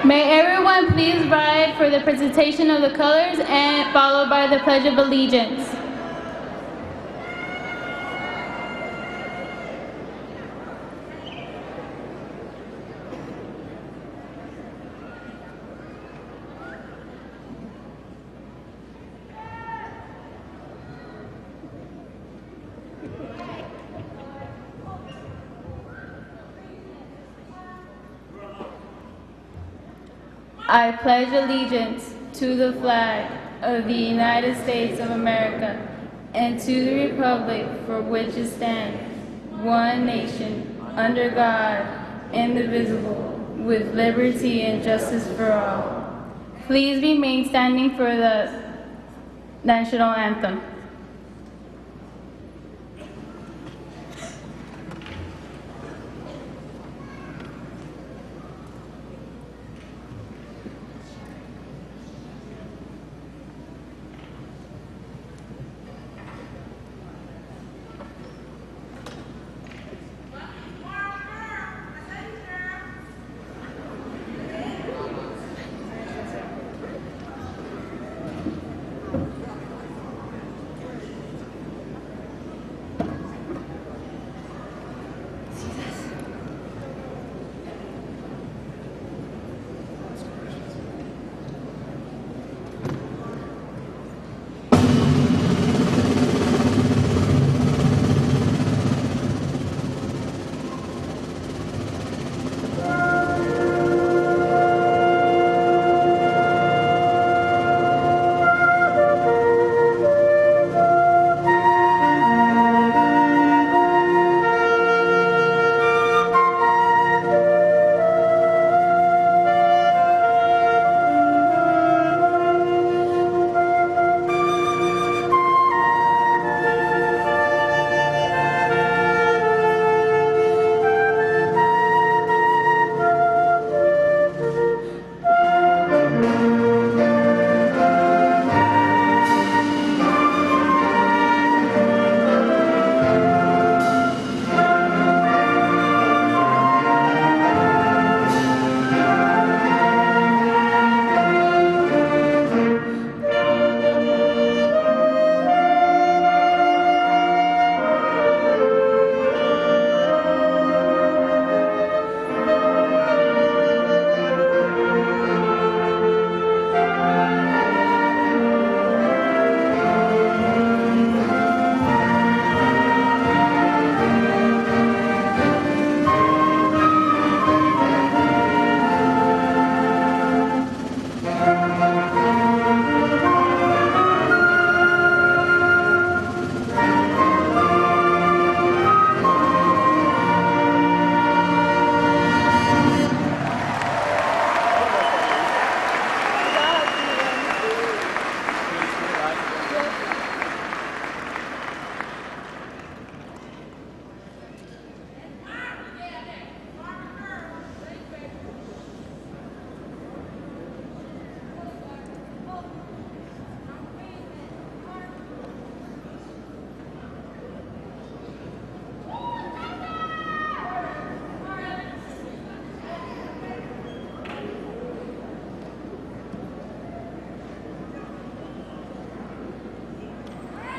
May everyone please rise for the presentation of the colors and followed by the Pledge of Allegiance. I pledge allegiance to the flag of the United States of America and to the republic for which it stands, one nation, under God, indivisible, with liberty and justice for all. Please remain standing for the national anthem.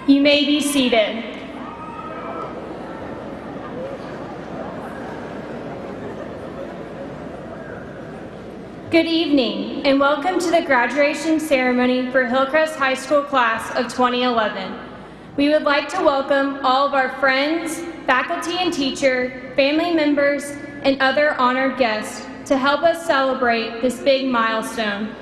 You may be seated. Good evening, and welcome to the graduation ceremony for Hillcrest High School class of 2011. We would like to welcome all of our friends, faculty and teacher, family members, and other honored guests to help us celebrate this big milestone.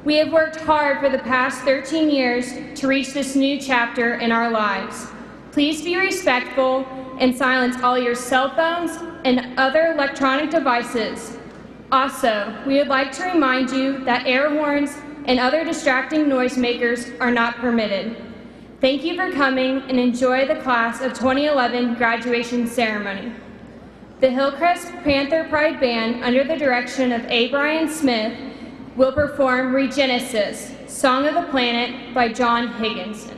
We have worked hard for the past 13 years to reach this new chapter in our lives. Please be respectful and silence all your cell phones and other electronic devices. Also, we would like to remind you that air horns and other distracting noisemakers are not permitted. Thank you for coming and enjoy the class of 2011 graduation ceremony. The Hillcrest Panther Pride Band, under the direction of A. Brian Smith, will perform Regenesis, Song of the Planet by John Higginson.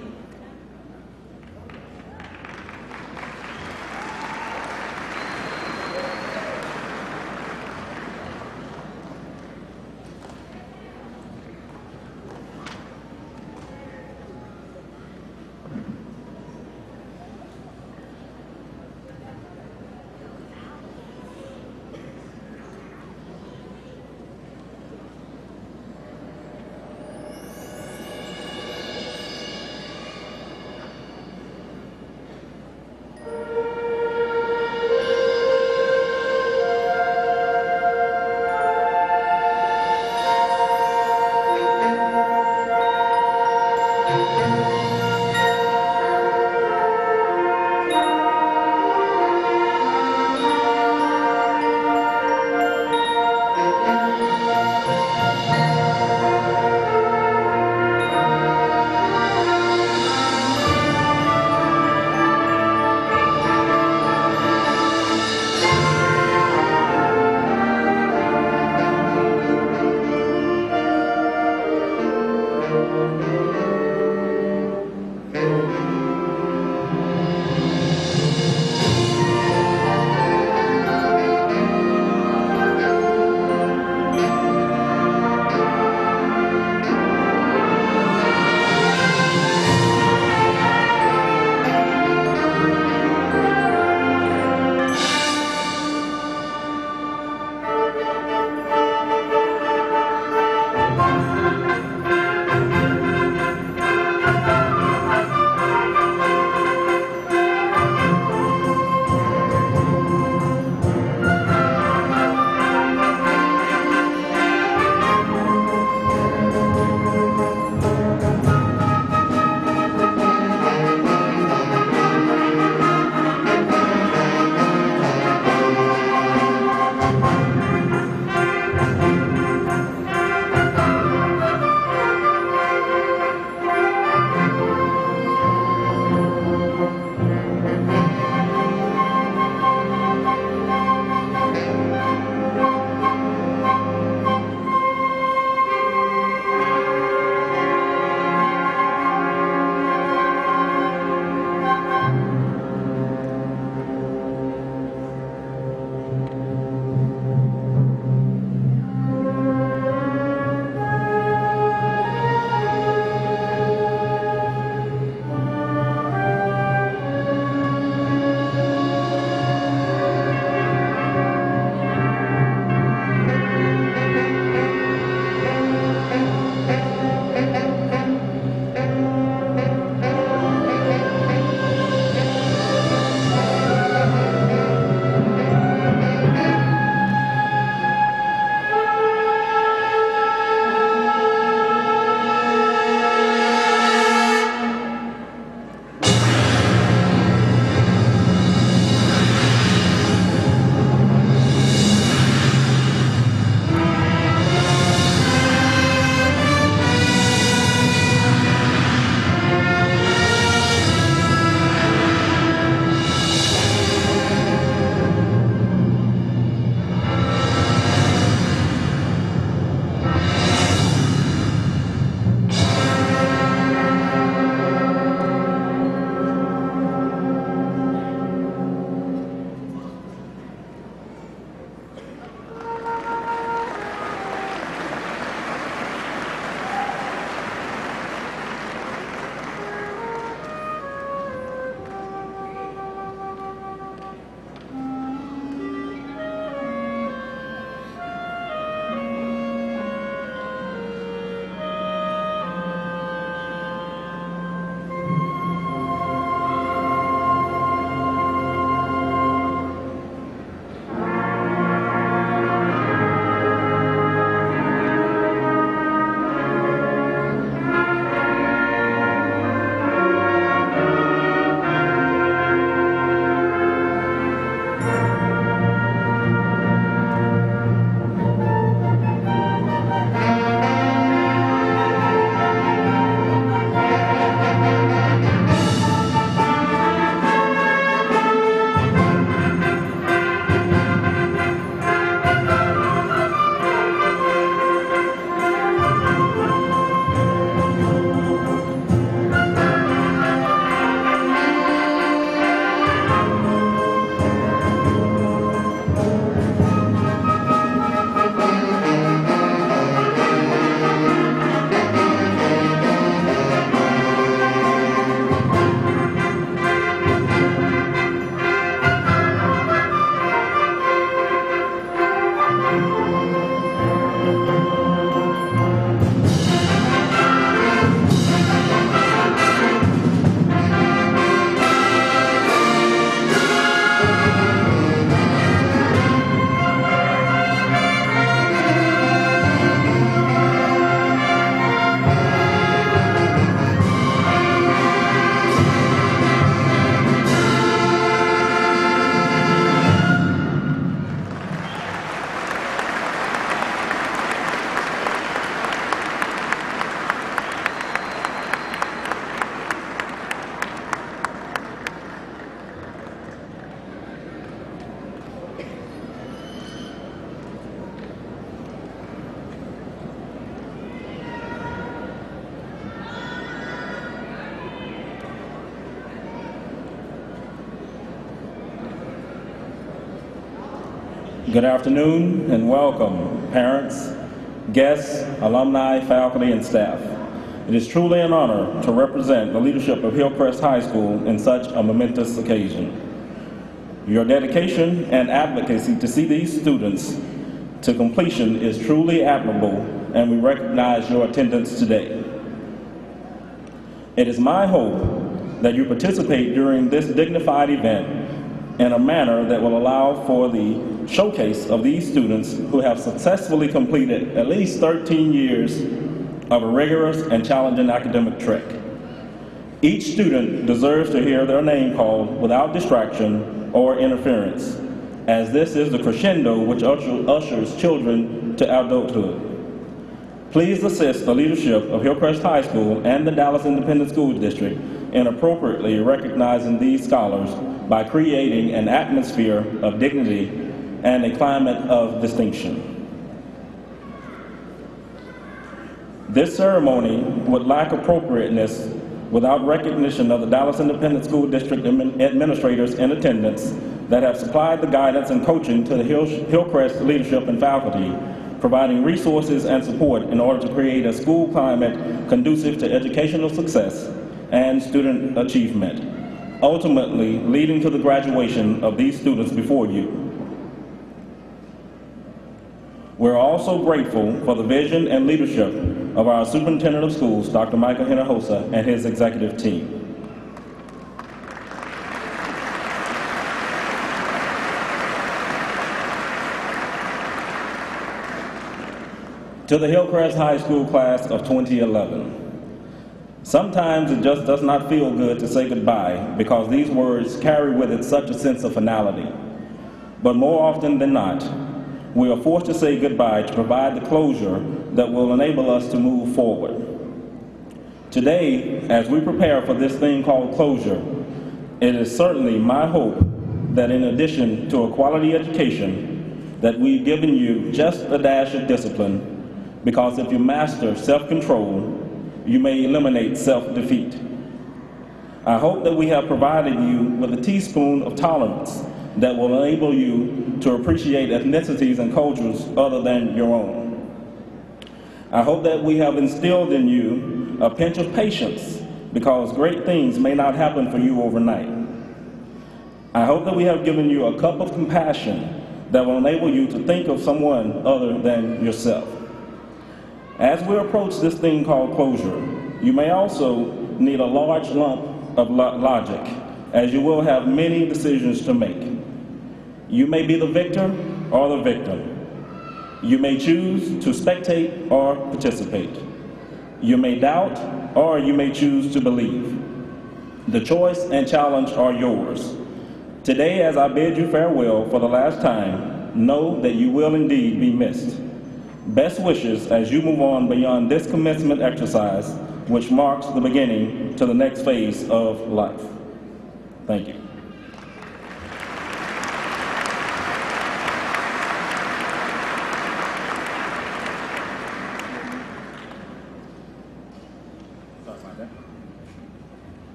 Good afternoon and welcome, parents, guests, alumni, faculty, and staff. It is truly an honor to represent the leadership of Hillcrest High School in such a momentous occasion. Your dedication and advocacy to see these students to completion is truly admirable, and we recognize your attendance today. It is my hope that you participate during this dignified event in a manner that will allow for the showcase of these students who have successfully completed at least 13 years of a rigorous and challenging academic trek. Each student deserves to hear their name called without distraction or interference, as this is the crescendo which ushers children to adulthood. Please assist the leadership of Hillcrest High School and the Dallas Independent School District in appropriately recognizing these scholars by creating an atmosphere of dignity and a climate of distinction. This ceremony would lack appropriateness without recognition of the Dallas Independent School District administrators in attendance that have supplied the guidance and coaching to the Hillcrest leadership and faculty, providing resources and support in order to create a school climate conducive to educational success and student achievement, ultimately leading to the graduation of these students before you. We're also grateful for the vision and leadership of our Superintendent of Schools, Dr. Michael Hinojosa, and his executive team. To the Hillcrest High School class of 2011. Sometimes it just does not feel good to say goodbye because these words carry with it such a sense of finality. But more often than not, we are forced to say goodbye to provide the closure that will enable us to move forward. Today, as we prepare for this thing called closure, it is certainly my hope that in addition to a quality education, that we've given you just a dash of discipline, because if you master self-control, you may eliminate self-defeat. I hope that we have provided you with a teaspoon of tolerance that will enable you to appreciate ethnicities and cultures other than your own. I hope that we have instilled in you a pinch of patience because great things may not happen for you overnight. I hope that we have given you a cup of compassion that will enable you to think of someone other than yourself. As we approach this thing called closure, you may also need a large lump of logic, as you will have many decisions to make. You may be the victor or the victim. You may choose to spectate or participate. You may doubt or you may choose to believe. The choice and challenge are yours. Today, as I bid you farewell for the last time, know that you will indeed be missed. Best wishes as you move on beyond this commencement exercise, which marks the beginning to the next phase of life. Thank you.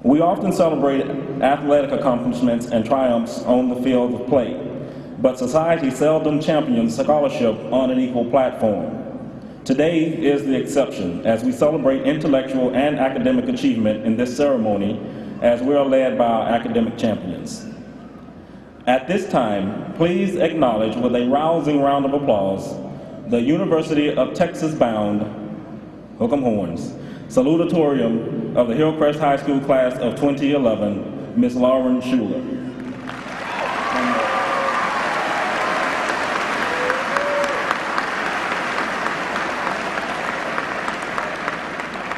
We often celebrate athletic accomplishments and triumphs on the field of play, but society seldom champions scholarship on an equal platform. Today is the exception as we celebrate intellectual and academic achievement in this ceremony as we are led by our academic champions. At this time, please acknowledge with a rousing round of applause the University of Texas-bound Hook'em Horns salutatorium of the Hillcrest High School class of 2011, Ms. Lauren Schuler.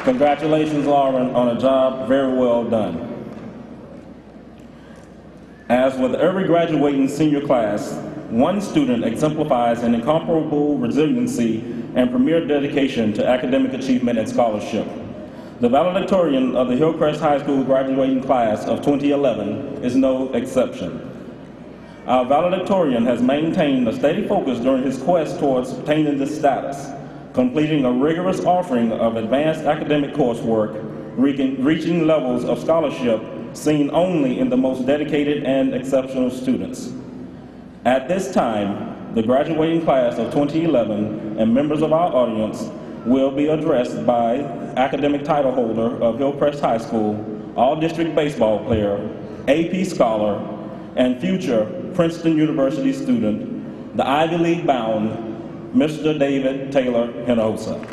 Congratulations, Lauren, on a job very well done. As with every graduating senior class, one student exemplifies an incomparable resiliency and premier dedication to academic achievement and scholarship. The valedictorian of the Hillcrest High School graduating class of 2011 is no exception. Our valedictorian has maintained a steady focus during his quest towards obtaining this status, completing a rigorous offering of advanced academic coursework, reaching levels of scholarship seen only in the most dedicated and exceptional students. At this time, the graduating class of 2011 and members of our audience will be addressed by academic title holder of Hillcrest High School, all-district baseball player, AP scholar, and future Princeton University student, the Ivy League bound, Mr. David Taylor Hinojosa.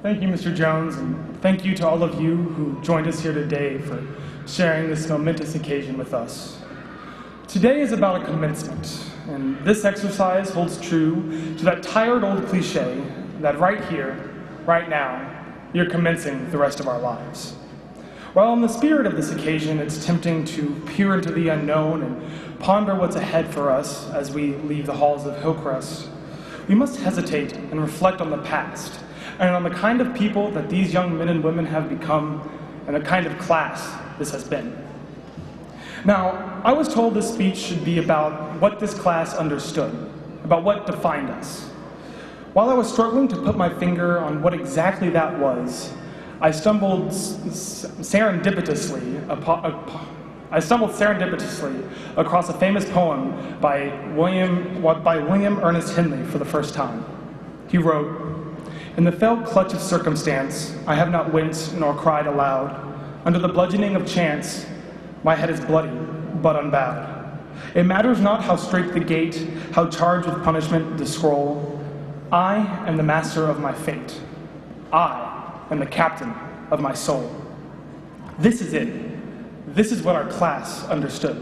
Thank you, Mr. Jones, and thank you to all of you who joined us here today for sharing this momentous occasion with us. Today is about a commencement, and this exercise holds true to that tired old cliche that right here, right now, you're commencing the rest of our lives. While in the spirit of this occasion, it's tempting to peer into the unknown and ponder what's ahead for us as we leave the halls of Hillcrest, we must hesitate and reflect on the past and on the kind of people that these young men and women have become and the kind of class this has been. Now, I was told this speech should be about what this class understood, about what defined us. While I was struggling to put my finger on what exactly that was, I stumbled serendipitously across a famous poem by William Ernest Henley for the first time. He wrote, "In the fell clutch of circumstance, I have not winced nor cried aloud. Under the bludgeoning of chance, my head is bloody, but unbowed. It matters not how strait the gate, how charged with punishment the scroll. I am the master of my fate. I am the captain of my soul." This is it. This is what our class understood.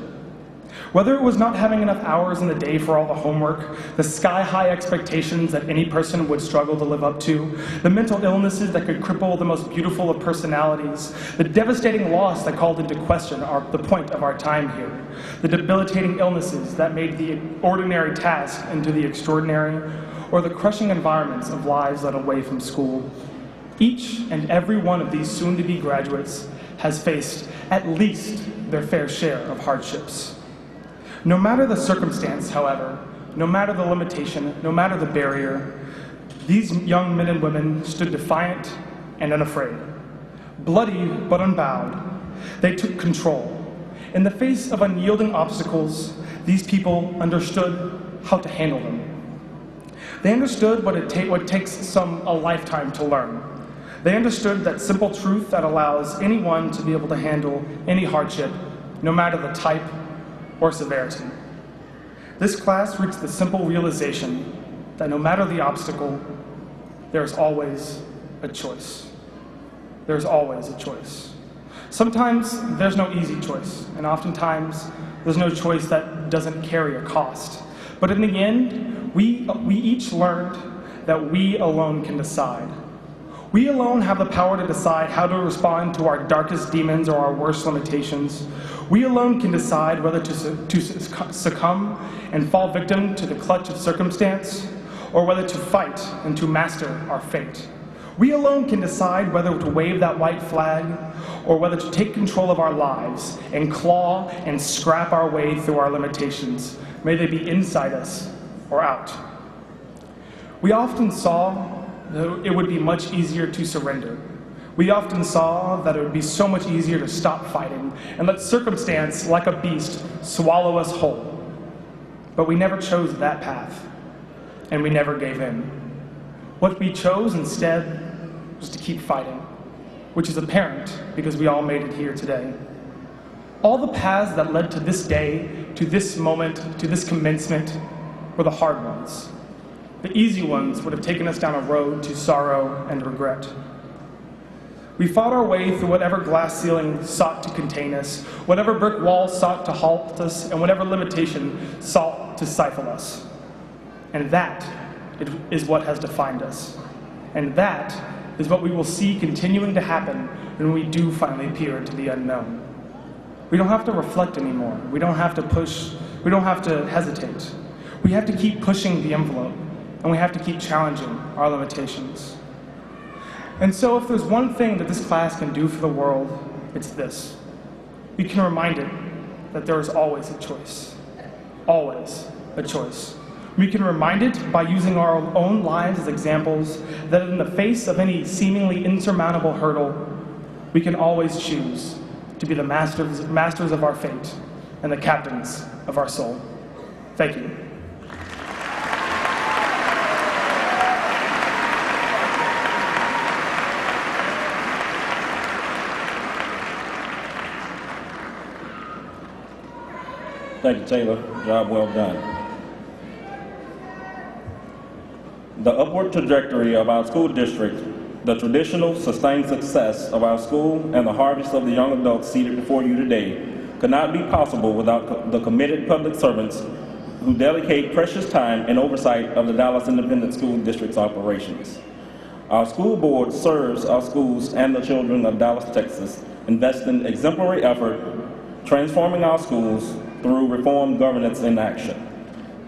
Whether it was not having enough hours in the day for all the homework, the sky-high expectations that any person would struggle to live up to, the mental illnesses that could cripple the most beautiful of personalities, the devastating loss that called into question the point of our time here, the debilitating illnesses that made the ordinary task into the extraordinary, or the crushing environments of lives led away from school. Each and every one of these soon-to-be graduates has faced at least their fair share of hardships. No matter the circumstance, however, no matter the limitation, no matter the barrier, these young men and women stood defiant and unafraid. Bloody but unbowed, they took control. In the face of unyielding obstacles, these people understood how to handle them. They understood what takes a lifetime to learn. They understood that simple truth that allows anyone to be able to handle any hardship, no matter the type or severity. This class reached the simple realization that no matter the obstacle, there's always a choice. There's always a choice. Sometimes there's no easy choice, and oftentimes there's no choice that doesn't carry a cost. But in the end, we each learned that we alone can decide. We alone have the power to decide how to respond to our darkest demons or our worst limitations. We alone can decide whether to succumb and fall victim to the clutch of circumstance, or whether to fight and to master our fate. We alone can decide whether to wave that white flag, or whether to take control of our lives and claw and scrap our way through our limitations, may they be inside us or out. We often saw that it would be much easier to surrender. We often saw that it would be so much easier to stop fighting and let circumstance, like a beast, swallow us whole. But we never chose that path, and we never gave in. What we chose instead was to keep fighting, which is apparent because we all made it here today. All the paths that led to this day, to this moment, to this commencement, were the hard ones. The easy ones would have taken us down a road to sorrow and regret. We fought our way through whatever glass ceiling sought to contain us, whatever brick wall sought to halt us, and whatever limitation sought to stifle us. And that is what has defined us. And that is what we will see continuing to happen when we do finally peer into the unknown. We don't have to reflect anymore. We don't have to push. We don't have to hesitate. We have to keep pushing the envelope, and we have to keep challenging our limitations. And so if there's one thing that this class can do for the world, it's this. We can remind it that there is always a choice. Always a choice. We can remind it by using our own lives as examples that in the face of any seemingly insurmountable hurdle, we can always choose to be the masters of our fate and the captains of our soul. Thank you. Thank you, Taylor. Job well done. The upward trajectory of our school district, the traditional sustained success of our school, and the harvest of the young adults seated before you today could not be possible without the committed public servants who dedicate precious time in oversight of the Dallas Independent School District's operations. Our school board serves our schools and the children of Dallas, Texas, investing exemplary effort, transforming our schools through reformed governance in action.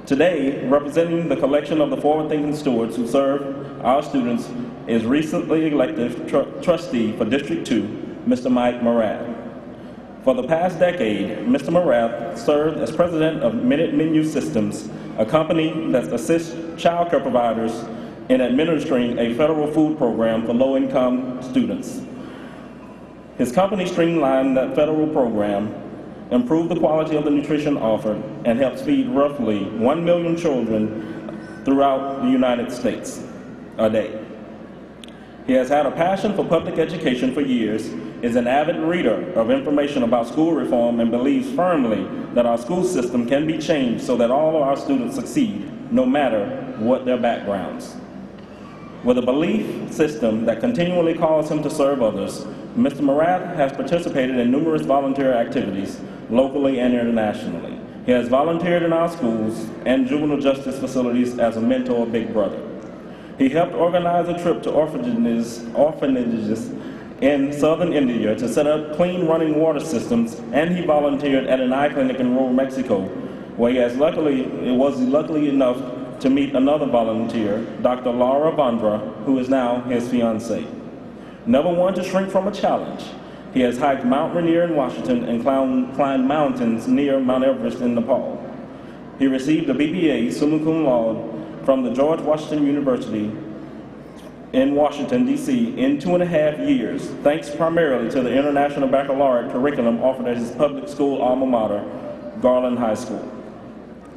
Today, representing the collection of the forward-thinking stewards who serve our students is recently elected trustee for District 2, Mr. Mike Morath. For the past decade, Mr. Morath served as president of Minute Menu Systems, a company that assists child care providers in administering a federal food program for low-income students. His company streamlined that federal program, improved the quality of the nutrition offered, and helps feed roughly 1 million children throughout the United States a day. He has had a passion for public education for years, is an avid reader of information about school reform, and believes firmly that our school system can be changed so that all of our students succeed, no matter what their backgrounds. With a belief system that continually calls him to serve others, Mr. Morath has participated in numerous volunteer activities, locally and internationally. He has volunteered in our schools and juvenile justice facilities as a mentor big brother. He helped organize a trip to orphanages in southern India to set up clean running water systems, and he volunteered at an eye clinic in rural Mexico, where he was lucky enough to meet another volunteer, Dr. Laura Vandra, who is now his fiancée. Never one to shrink from a challenge, he has hiked Mount Rainier in Washington and climbed mountains near Mount Everest in Nepal. He received a BBA summa cum laude from the George Washington University in Washington, D.C. in 2.5 years, thanks primarily to the International Baccalaureate curriculum offered at his public school alma mater, Garland High School.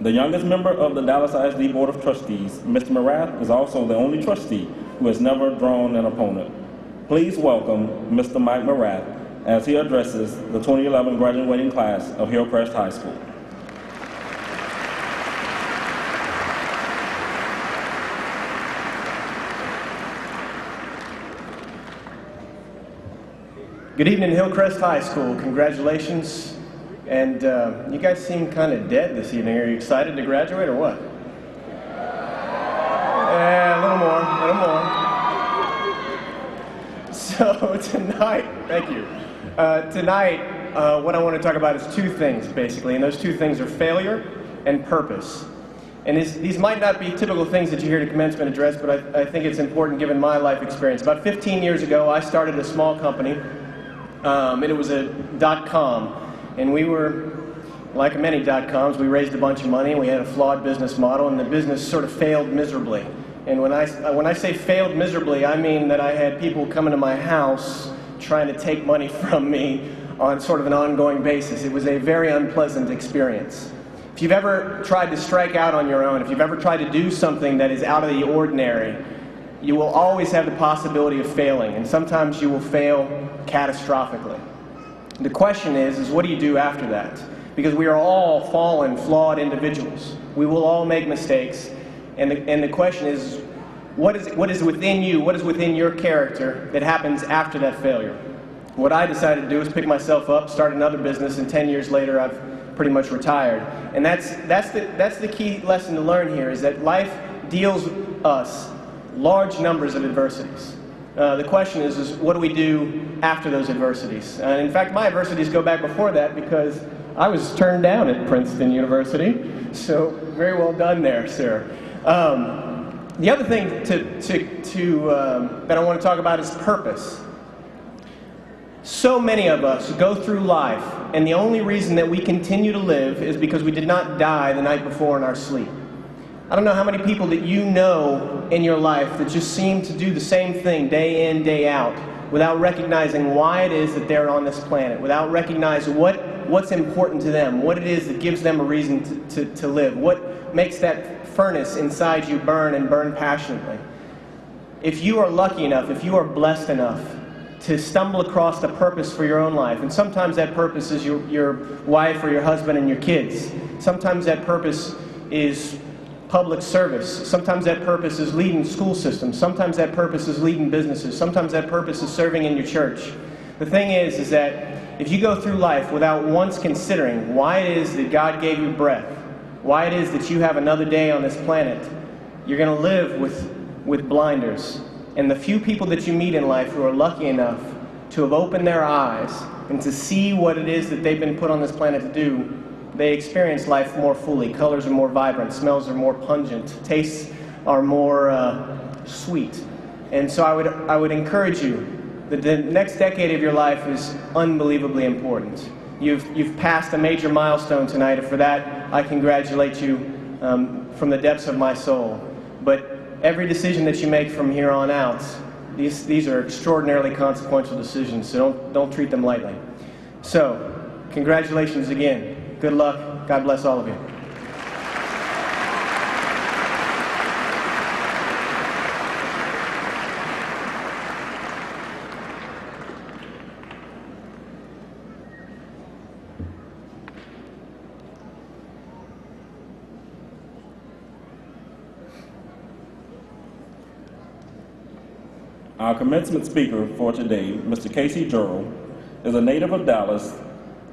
The youngest member of the Dallas ISD Board of Trustees, Mr. Morath is also the only trustee who has never drawn an opponent. Please welcome Mr. Mike Morath as he addresses the 2011 graduating class of Hillcrest High School. Good evening, Hillcrest High School. Congratulations. And you guys seem kind of dead this evening. Are you excited to graduate or what? Yeah, a little more. So tonight, thank you. Tonight, what I want to talk about is two things, basically, and those two things are failure and purpose. And these might not be typical things that you hear at a commencement address, but I think it's important given my life experience. About 15 years ago, I started a small company, and it was a .com. And we were, like many .coms, we raised a bunch of money, and we had a flawed business model, and the business sort of failed miserably. And when I say failed miserably, I mean that I had people coming to my house trying to take money from me on sort of an ongoing basis. It was a very unpleasant experience. If you've ever tried to strike out on your own, if you've ever tried to do something that is out of the ordinary, you will always have the possibility of failing, and sometimes you will fail catastrophically. The question is what do you do after that? Because we are all fallen, flawed individuals. We will all make mistakes, and the question is, what is within you, what is within your character that happens after that failure? What I decided to do is pick myself up, start another business, and 10 years later I've pretty much retired. And that's the key lesson to learn here, is that life deals us large numbers of adversities. The question is what do we do after those adversities? And in fact, my adversities go back before that, because I was turned down at Princeton University. So very well done there, sir. The other thing that I want to talk about is purpose. So many of us go through life, and the only reason that we continue to live is because we did not die the night before in our sleep. I don't know how many people that you know in your life that just seem to do the same thing day in, day out, without recognizing why it is that they're on this planet, without recognizing what's important to them, what it is that gives them a reason to live, what makes that furnace inside you burn and burn passionately. If you are lucky enough, if you are blessed enough to stumble across the purpose for your own life, and sometimes that purpose is your wife or your husband and your kids. Sometimes that purpose is public service. Sometimes that purpose is leading school systems. Sometimes that purpose is leading businesses. Sometimes that purpose is serving in your church. The thing is that if you go through life without once considering why it is that God gave you breath, why it is that you have another day on this planet, you're going to live with blinders. And the few people that you meet in life who are lucky enough to have opened their eyes and to see what it is that they've been put on this planet to do, they experience life more fully. Colors are more vibrant, smells are more pungent, tastes are more sweet. And so I would encourage you that the next decade of your life is unbelievably important. You've passed a major milestone tonight, and for that I congratulate you from the depths of my soul. But every decision that you make from here on out, these are extraordinarily consequential decisions, so don't treat them lightly. So, congratulations again. Good luck. God bless all of you. Our commencement speaker for today, Mr. Casey Jarrell, is a native of Dallas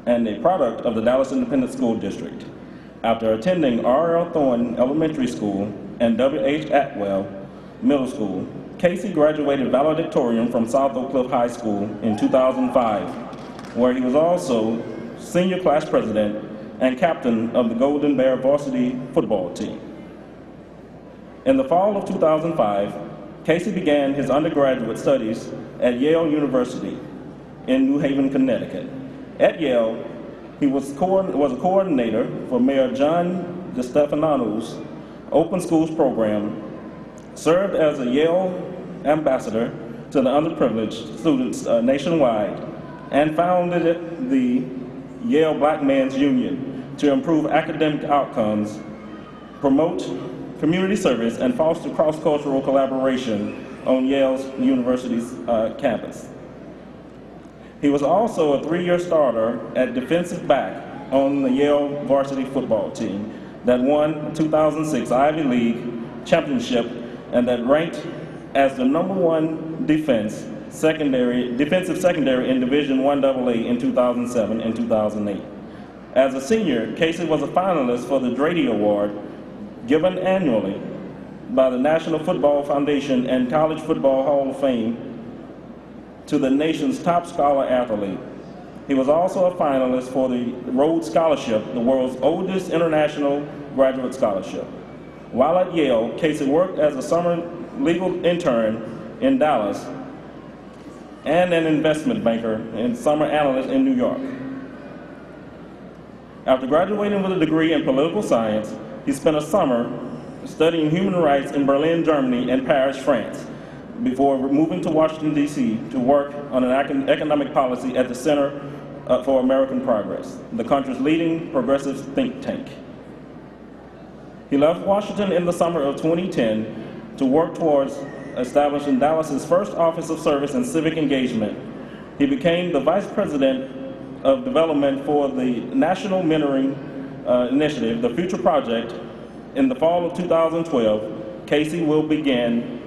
and a product of the Dallas Independent School District. After attending R.L. Thorne Elementary School and W.H. Atwell Middle School, Casey graduated valedictorian from South Oak Cliff High School in 2005, where he was also senior class president and captain of the Golden Bear varsity football team. In the fall of 2005, Casey began his undergraduate studies at Yale University in New Haven, Connecticut. At Yale, he was a coordinator for Mayor John DeStefano's Open Schools program, served as a Yale ambassador to the underprivileged students nationwide, and founded the Yale Black Men's Union to improve academic outcomes, promote community service, and foster cross-cultural collaboration on Yale's University's campus. He was also a 3-year starter at defensive back on the Yale varsity football team that won the 2006 Ivy League championship and that ranked as the #1 defensive secondary in Division I AA in 2007 and 2008. As a senior, Casey was a finalist for the Drady Award, given annually by the National Football Foundation and College Football Hall of Fame to the nation's top scholar athlete. He was also a finalist for the Rhodes Scholarship, the world's oldest international graduate scholarship. While at Yale, Casey worked as a summer legal intern in Dallas and an investment banker and summer analyst in New York. After graduating with a degree in political science, he spent a summer studying human rights in Berlin, Germany, and Paris, France, before moving to Washington, D.C. to work on an economic policy at the Center for American Progress, the country's leading progressive think tank. He left Washington in the summer of 2010 to work towards establishing Dallas's first Office of Service and Civic Engagement. He became the Vice President of Development for the National Mentoring Initiative, the Future Project. In the fall of 2012, Casey will begin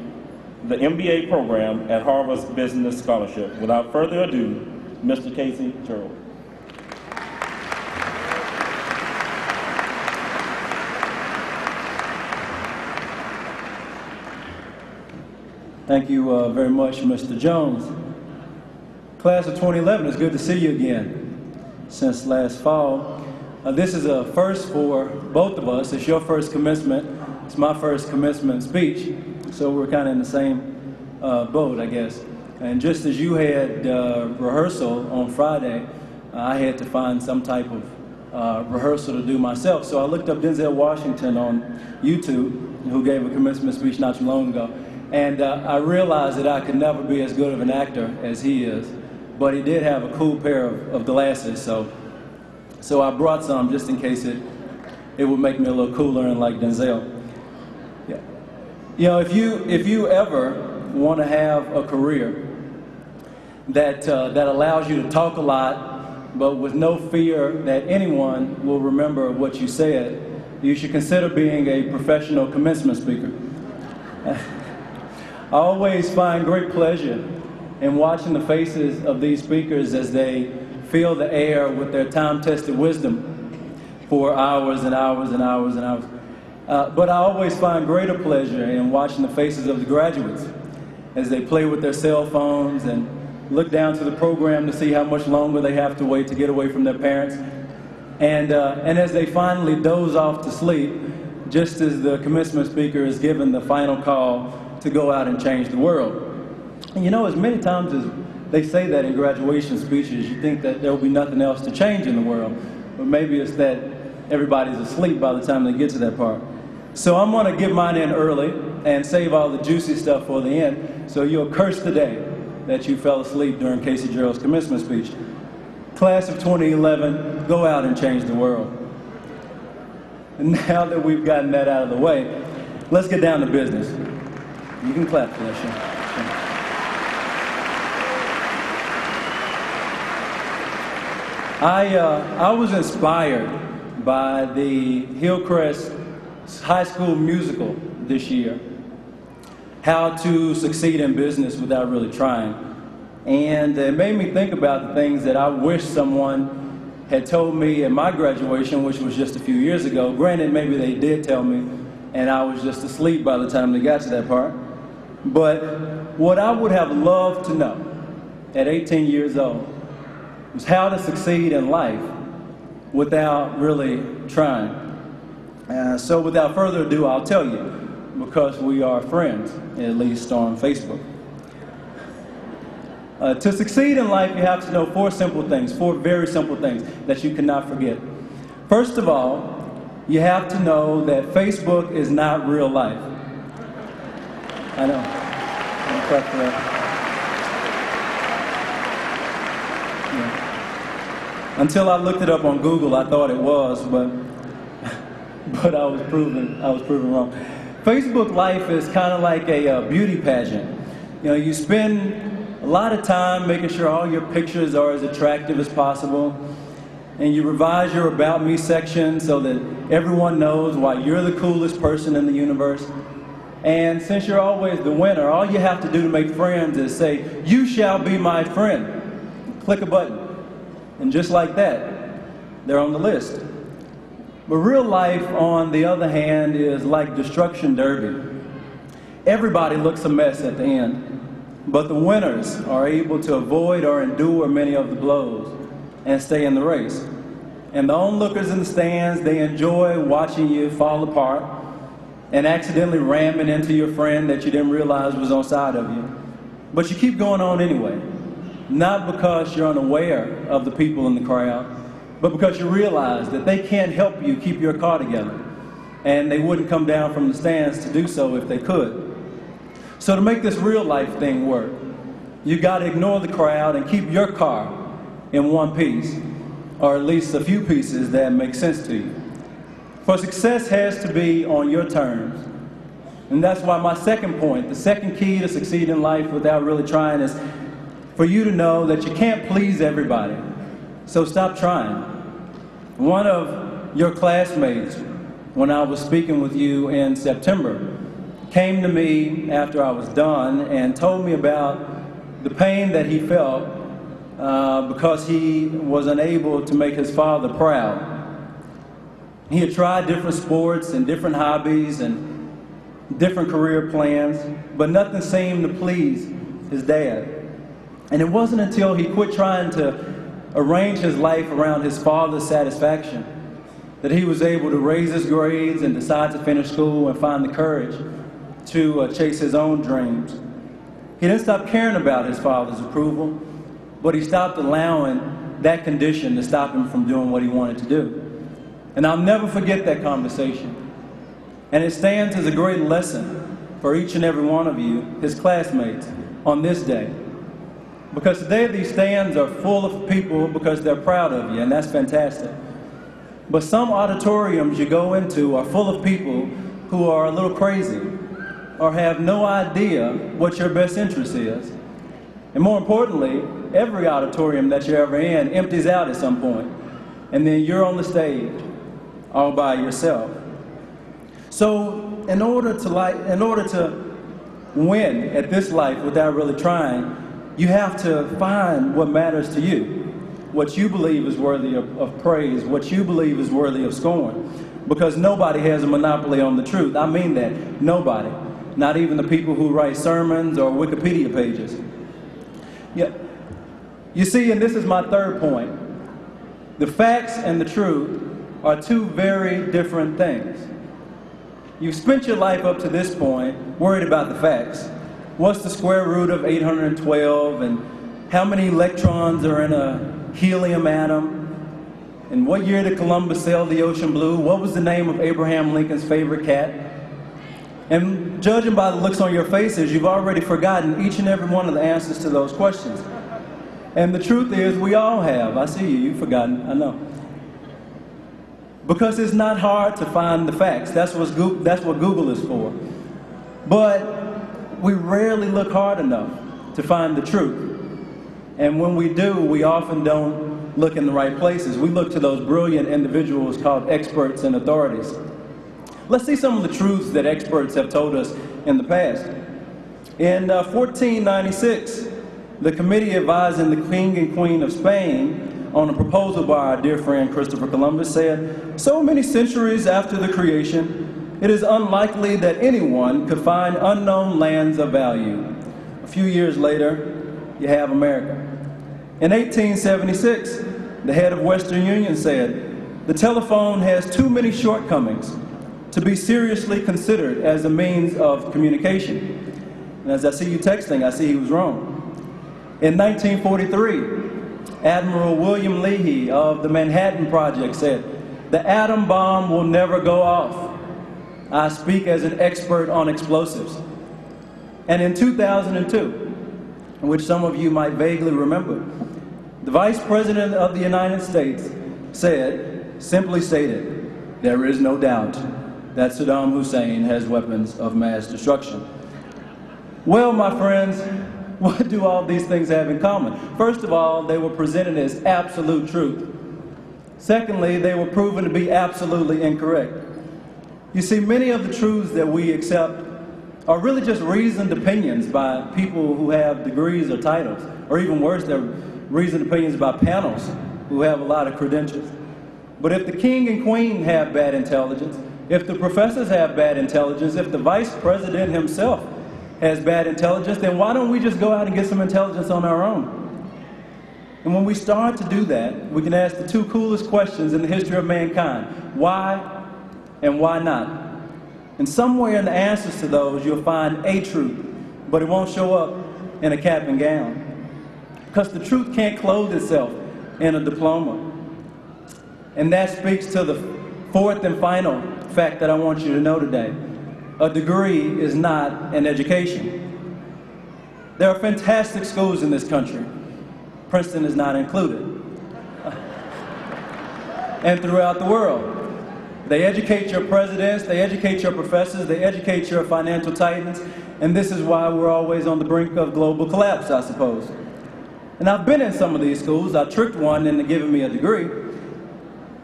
the MBA program at Harvard's Business Scholarship. Without further ado, Mr. Casey Jarrell. Thank you very much, Mr. Jones. Class of 2011, it's good to see you again since last fall. This is a first for both of us. It's your first commencement. It's my first commencement speech, so we're kind of in the same boat, I guess. And just as you had rehearsal on Friday, I had to find some type of rehearsal to do myself. So I looked up Denzel Washington on YouTube, who gave a commencement speech not too long ago. And I realized that I could never be as good of an actor as he is. But he did have a cool pair of glasses, so I brought some just in case it would make me a little cooler and like Denzel. Yeah. You know, if you ever want to have a career that allows you to talk a lot, but with no fear that anyone will remember what you said, you should consider being a professional commencement speaker. I always find great pleasure in watching the faces of these speakers as they fill the air with their time-tested wisdom for hours and hours and hours and hours. But I always find greater pleasure in watching the faces of the graduates as they play with their cell phones and look down to the program to see how much longer they have to wait to get away from their parents. And as they finally doze off to sleep, just as the commencement speaker is given the final call to go out and change the world. And you know, as many times as they say that in graduation speeches, you think that there will be nothing else to change in the world. But maybe it's that everybody's asleep by the time they get to that part. So I'm going to get mine in early and save all the juicy stuff for the end. So you'll curse the day that you fell asleep during Casey Gerald's commencement speech. Class of 2011, go out and change the world. And now that we've gotten that out of the way, let's get down to business. You can clap for that, Sean. I was inspired by the Hillcrest High School musical this year, How to Succeed in Business Without Really Trying. And it made me think about the things that I wish someone had told me at my graduation, which was just a few years ago. Granted, maybe they did tell me, and I was just asleep by the time they got to that part. But what I would have loved to know at 18 years old was how to succeed in life without really trying. So without further ado, I'll tell you, because we are friends, at least on Facebook. To succeed in life, you have to know four very simple things that you cannot forget. First of all, you have to know that Facebook is not real life. I know. I'm clap for that. Yeah. Until I looked it up on Google, I thought it was, but I was proven wrong. Facebook life is kind of like a beauty pageant. You know, you spend a lot of time making sure all your pictures are as attractive as possible, and you revise your About Me section so that everyone knows why you're the coolest person in the universe. And since you're always the winner, all you have to do to make friends is say, "You shall be my friend." Click a button. And just like that, they're on the list. But real life, on the other hand, is like destruction derby. Everybody looks a mess at the end, but the winners are able to avoid or endure many of the blows and stay in the race. And the onlookers in the stands, they enjoy watching you fall apart and accidentally ramming into your friend that you didn't realize was on side of you. But you keep going on anyway, not because you're unaware of the people in the crowd, but because you realize that they can't help you keep your car together, and they wouldn't come down from the stands to do so if they could. So to make this real life thing work, you got to ignore the crowd and keep your car in one piece, or at least a few pieces that make sense to you. For success has to be on your terms. And that's why my second point, the second key to succeed in life without really trying, is for you to know that you can't please everybody. So stop trying. One of your classmates, when I was speaking with you in September, came to me after I was done and told me about the pain that he felt because he was unable to make his father proud. He had tried different sports and different hobbies and different career plans, but nothing seemed to please his dad. And it wasn't until he quit trying to arrange his life around his father's satisfaction that he was able to raise his grades and decide to finish school and find the courage to chase his own dreams. He didn't stop caring about his father's approval, but he stopped allowing that condition to stop him from doing what he wanted to do. And I'll never forget that conversation. And it stands as a great lesson for each and every one of you, his classmates, on this day. Because today these stands are full of people because they're proud of you, and that's fantastic. But some auditoriums you go into are full of people who are a little crazy or have no idea what your best interest is. And more importantly, every auditorium that you're ever in empties out at some point, and then you're on the stage all by yourself. So in order to win at this life without really trying, you have to find what matters to you, what you believe is worthy of praise, what you believe is worthy of scorn. Because nobody has a monopoly on the truth. I mean that, nobody. Not even the people who write sermons or Wikipedia pages. Yeah. You see, and this is my third point, the facts and the truth are two very different things. You've spent your life up to this point worried about the facts. What's the square root of 812, and how many electrons are in a helium atom? And what year did Columbus sail the ocean blue? What was the name of Abraham Lincoln's favorite cat? And judging by the looks on your faces, you've already forgotten each and every one of the answers to those questions. And the truth is, we all have. I see you, you've forgotten, I know. Because it's not hard to find the facts. That's what Google is for. But we rarely look hard enough to find the truth. And when we do, we often don't look in the right places. We look to those brilliant individuals called experts and authorities. Let's see some of the truths that experts have told us in the past. In 1496, the committee advising the King and Queen of Spain on a proposal by our dear friend Christopher Columbus said, "So many centuries after the creation, it is unlikely that anyone could find unknown lands of value." A few years later, you have America. In 1876, the head of Western Union said, "The telephone has too many shortcomings to be seriously considered as a means of communication." And as I see you texting, I see he was wrong. In 1943, Admiral William Leahy of the Manhattan Project said, "The atom bomb will never go off. I speak as an expert on explosives." And in 2002, which some of you might vaguely remember, the Vice President of the United States said, simply stated, "There is no doubt that Saddam Hussein has weapons of mass destruction." Well, my friends, what do all these things have in common? First of all, they were presented as absolute truth. Secondly, they were proven to be absolutely incorrect. You see, many of the truths that we accept are really just reasoned opinions by people who have degrees or titles, or even worse, they're reasoned opinions by panels who have a lot of credentials. But if the king and queen have bad intelligence, if the professors have bad intelligence, if the vice president himself has bad intelligence, then why don't we just go out and get some intelligence on our own? And when we start to do that, we can ask the two coolest questions in the history of mankind: why and why not? And somewhere in the answers to those, you'll find a truth, but it won't show up in a cap and gown. Because the truth can't clothe itself in a diploma. And that speaks to the fourth and final fact that I want you to know today. A degree is not an education. There are fantastic schools in this country. Princeton is not included. And throughout the world. They educate your presidents, they educate your professors, they educate your financial titans, and this is why we're always on the brink of global collapse, I suppose. And I've been in some of these schools. I tricked one into giving me a degree.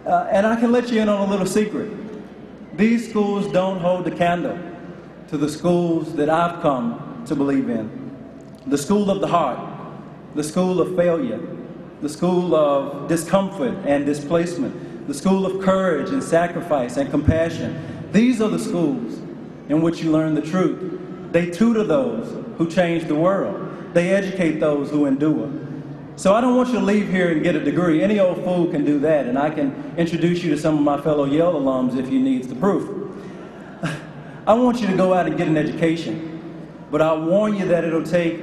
And I can let you in on a little secret. These schools don't hold the candle to the schools that I've come to believe in. The school of the heart, the school of failure, the school of discomfort and displacement, the school of courage and sacrifice and compassion. These are the schools in which you learn the truth. They tutor those who change the world. They educate those who endure. So I don't want you to leave here and get a degree. Any old fool can do that, and I can introduce you to some of my fellow Yale alums if you need the proof. I want you to go out and get an education, but I warn you that it'll take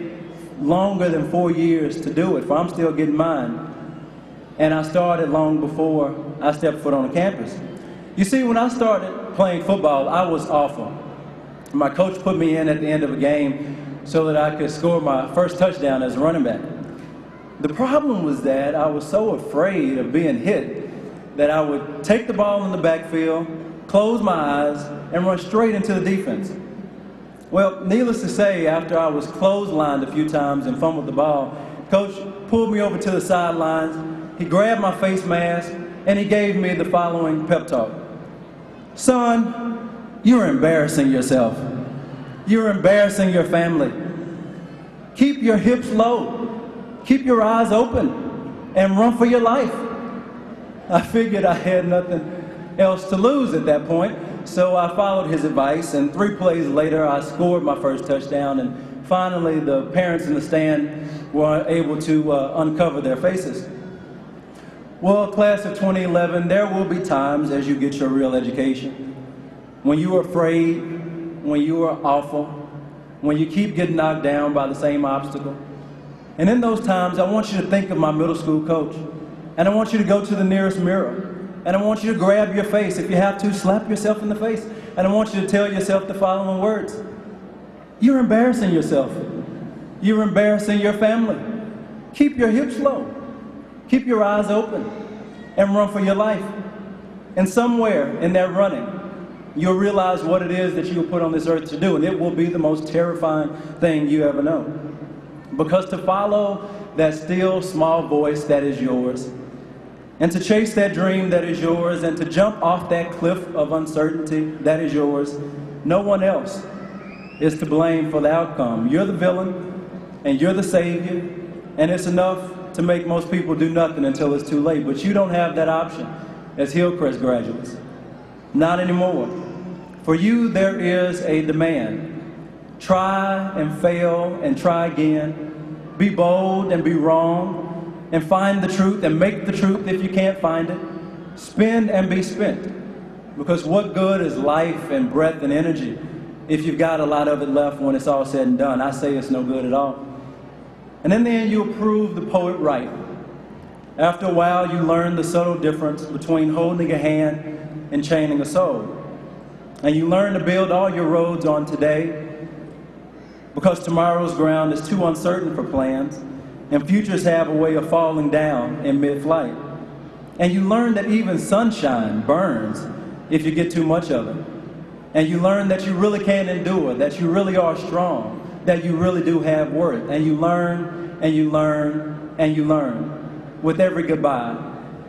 longer than 4 years to do it, for I'm still getting mine. And I started long before I stepped foot on the campus. You see, when I started playing football, I was awful. My coach put me in at the end of a game so that I could score my first touchdown as a running back. The problem was that I was so afraid of being hit that I would take the ball in the backfield, close my eyes, and run straight into the defense. Well, needless to say, after I was clotheslined a few times and fumbled the ball, Coach pulled me over to the sidelines, he grabbed my face mask, and he gave me the following pep talk. Son, you're embarrassing yourself. You're embarrassing your family. Keep your hips low. Keep your eyes open and run for your life. I figured I had nothing else to lose at that point, so I followed his advice, and 3 plays later, I scored my first touchdown, and finally the parents in the stand were able to uncover their faces. Well, class of 2011, there will be times as you get your real education when you are afraid, when you are awful, when you keep getting knocked down by the same obstacle. And in those times, I want you to think of my middle school coach, and I want you to go to the nearest mirror, and I want you to grab your face. If you have to, slap yourself in the face, and I want you to tell yourself the following words. You're embarrassing yourself. You're embarrassing your family. Keep your hips low. Keep your eyes open and run for your life. And somewhere in that running, you'll realize what it is that you were put on this earth to do, and it will be the most terrifying thing you ever know. Because to follow that still small voice that is yours, and to chase that dream that is yours, and to jump off that cliff of uncertainty that is yours, no one else is to blame for the outcome. You're the villain, and you're the savior, and it's enough to make most people do nothing until it's too late. But you don't have that option as Hillcrest graduates. Not anymore. For you, there is a demand. Try and fail and try again. Be bold and be wrong, and find the truth and make the truth if you can't find it. Spend and be spent. Because what good is life and breath and energy if you've got a lot of it left when it's all said and done? I say it's no good at all. And in the end, you'll prove the poet right. After a while, you learn the subtle difference between holding a hand and chaining a soul. And you learn to build all your roads on today, because tomorrow's ground is too uncertain for plans, and futures have a way of falling down in mid-flight. And you learn that even sunshine burns if you get too much of it. And you learn that you really can endure, that you really are strong, that you really do have worth. And you learn, and you learn, and you learn. With every goodbye,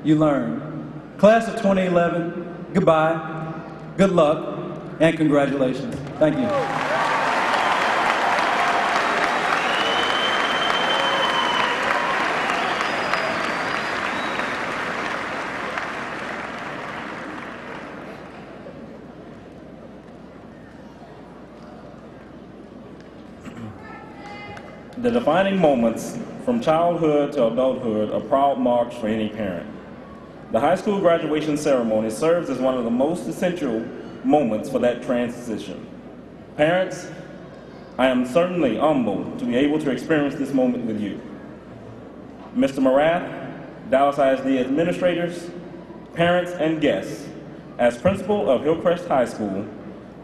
you learn. Class of 2011, goodbye, good luck, and congratulations. Thank you. The defining moments from childhood to adulthood are proud marks for any parent. The high school graduation ceremony serves as one of the most essential moments for that transition. Parents, I am certainly humbled to be able to experience this moment with you. Mr. Morath, Dallas ISD administrators, parents, and guests, as principal of Hillcrest High School,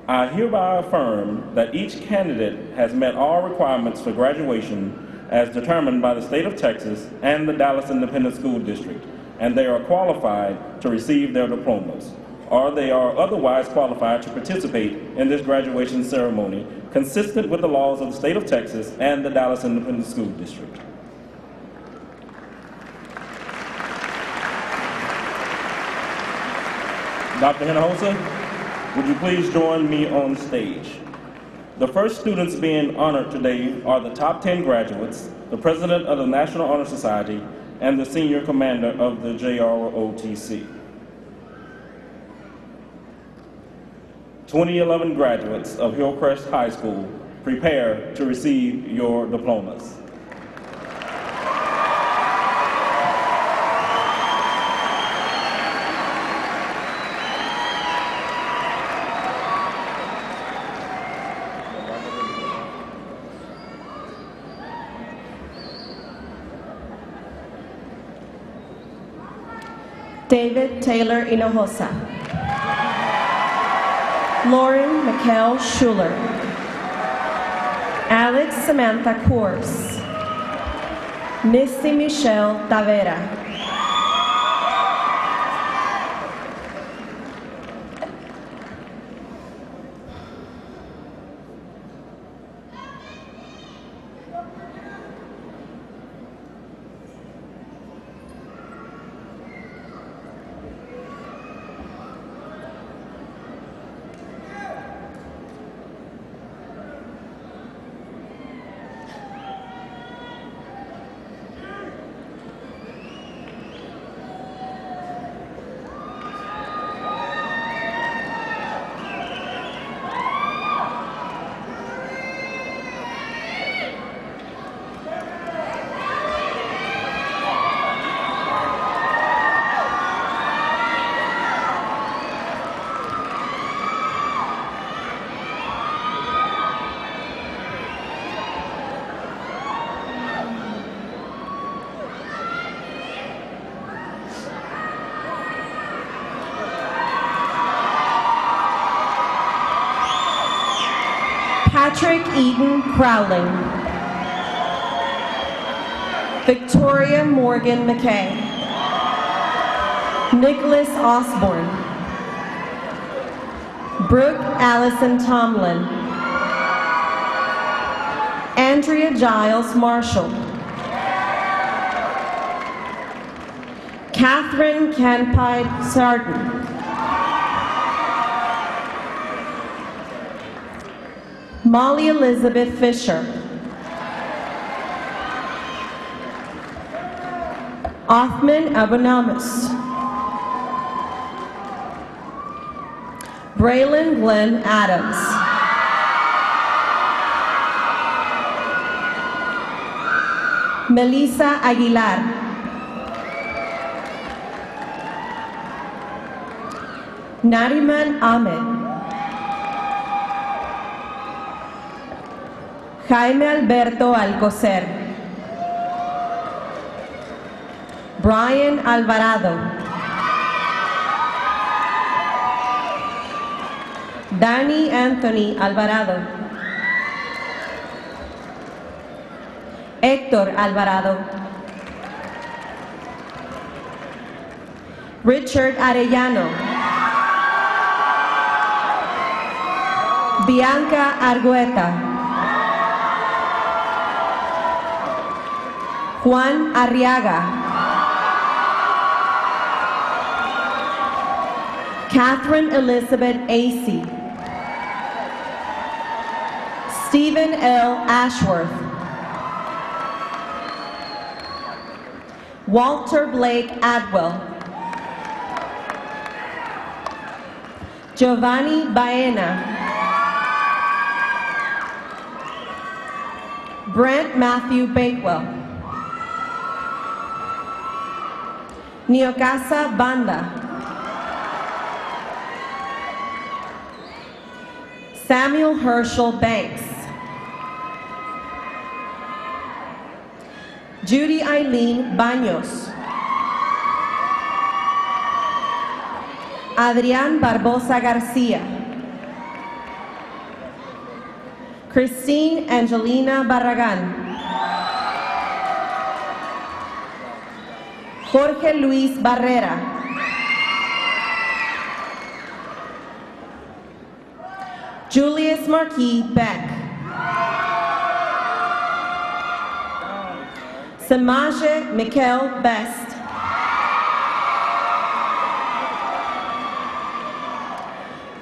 I hereby affirm that each candidate has met all requirements for graduation as determined by the state of Texas and the Dallas Independent School District, and they are qualified to receive their diplomas, or they are otherwise qualified to participate in this graduation ceremony consistent with the laws of the state of Texas and the Dallas Independent School District. Dr. Hinojosa, would you please join me on stage? The first students being honored today are the top 10 graduates, the president of the National Honor Society, and the senior commander of the JROTC. 2011 graduates of Hillcrest High School, prepare to receive your diplomas. David Taylor Hinojosa. Lauren Mikhail Schuler. Alex Samantha Coors. Misty Michelle Tavera. Patrick Eden Crowling. Victoria Morgan McKay. Nicholas Osborne. Brooke Allison Tomlin. Andrea Giles Marshall. Catherine Canpide Sarton. Molly Elizabeth Fisher. Othman Abonamus. Braylon Glenn Adams. Melissa Aguilar. Nariman Ahmed. Jaime Alberto Alcocer. Brian Alvarado. Danny Anthony Alvarado. Héctor Alvarado. Richard Arellano. Bianca Argueta. Juan Arriaga. Catherine Elizabeth Acey. Stephen L. Ashworth. Walter Blake Adwell. Giovanni Baena. Brent Matthew Bakewell. Neocasa Banda. Samuel Herschel Banks. Judy Eileen Baños. Adrián Barbosa Garcia. Christine Angelina Barragán. Jorge Luis Barrera. Julius Marquis Beck. Samaje Mikhail Best.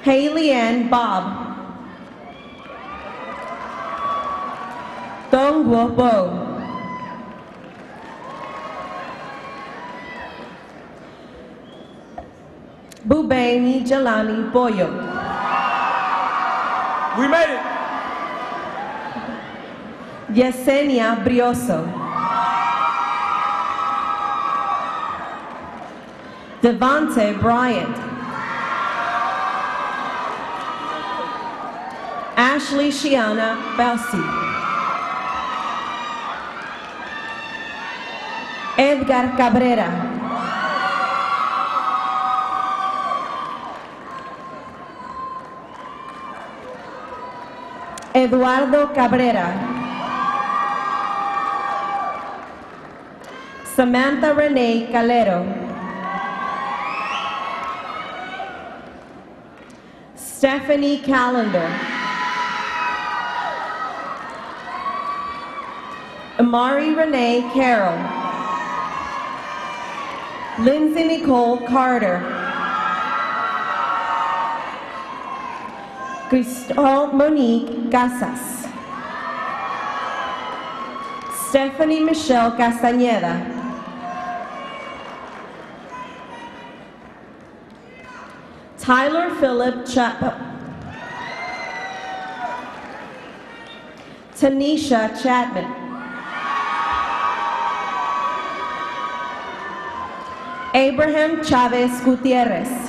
Haley Ann Bob. Dong Guo Bo. Bubaini Jelani Boyo. We made it! Yesenia Brioso. Devonte Bryant. Ashley Shiana Belsi. Edgar Cabrera. Eduardo Cabrera. Samantha Renee Calero. Stephanie Callender. Amari Renee Carroll. Lindsay Nicole Carter. Cristal Monique Casas. Stephanie Michelle Castañeda. Tyler Philip Chapman. Tanisha Chapman. Abraham Chavez Gutierrez.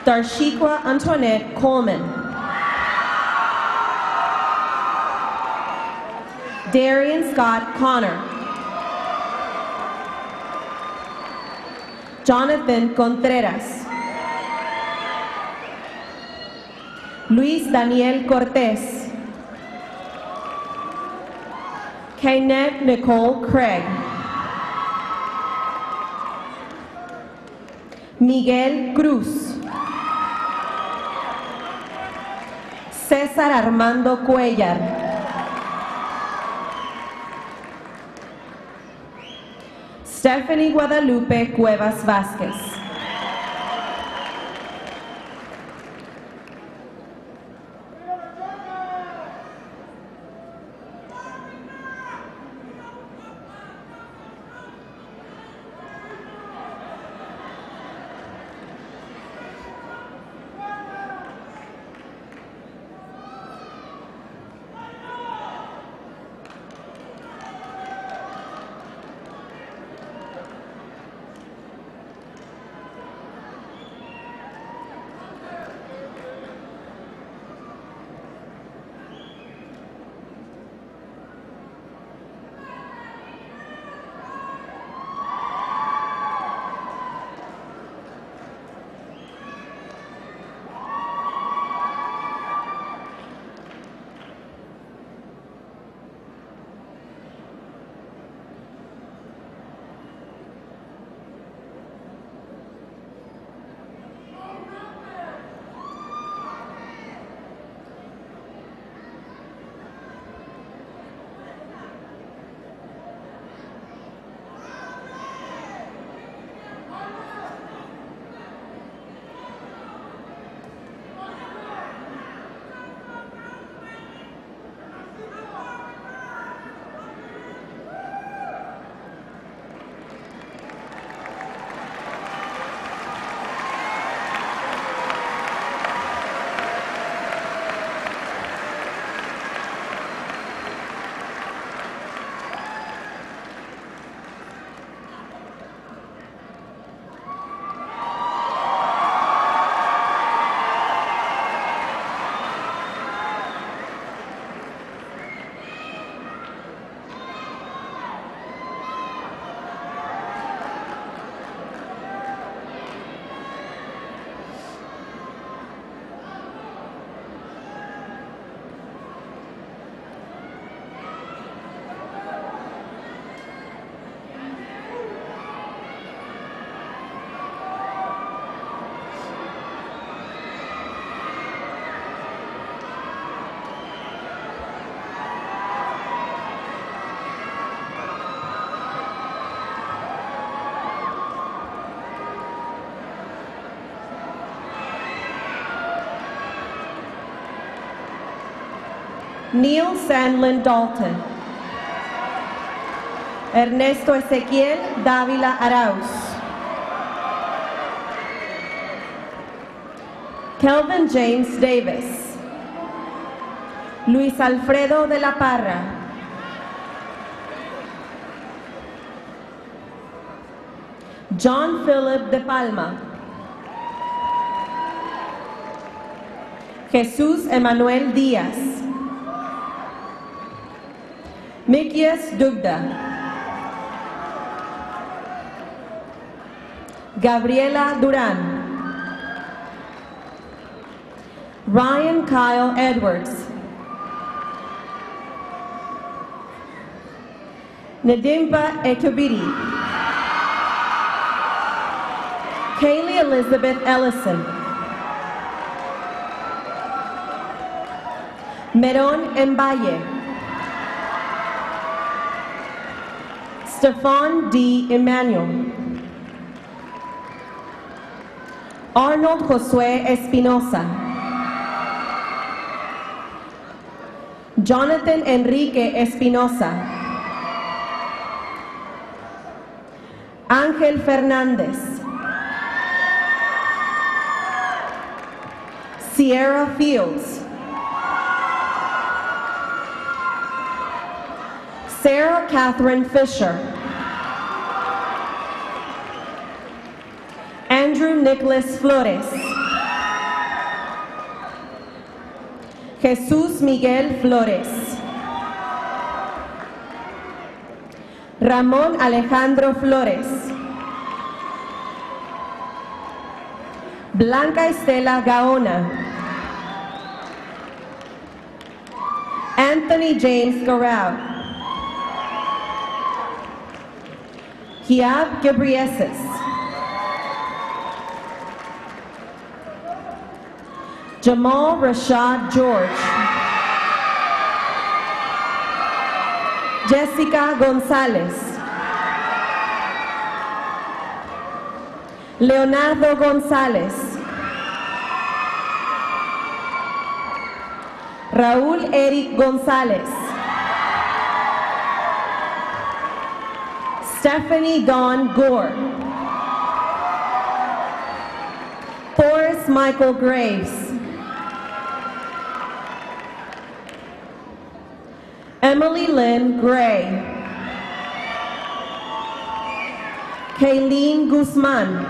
Darshikwa Antoinette Coleman. Darian Scott Connor. Jonathan Contreras. Luis Daniel Cortez. Kaynet Nicole Craig. Miguel Cruz. César Armando Cuellar. Stephanie Guadalupe Cuevas Vázquez. Neil Sandlin Dalton. Ernesto Ezequiel Dávila Arauz. Kelvin James Davis, Luis Alfredo de la Parra, John Philip de Palma, Jesús Emanuel Díaz, Mikias Dugda, Gabriela Durán, Ryan Kyle Edwards, Nadimpa Ekubiri, Kaylee Elizabeth Ellison, Meron Mbaye, Stefan D. Emmanuel, Arnold Josué Espinosa, Jonathan Enrique Espinosa, Ángel Fernández, Sierra Fields, Sarah Catherine Fisher, Andrew Nicholas Flores, Jesús Miguel Flores, Ramón Alejandro Flores, Blanca Estela Gaona, Anthony James Garau, Kiab Gabrieses, Jamal Rashad George, Jessica Gonzalez, Leonardo González, Raúl Eric González, Stephanie Dawn Gore, Forrest Michael Graves, Emily Lynn Gray, Kayleen Guzman,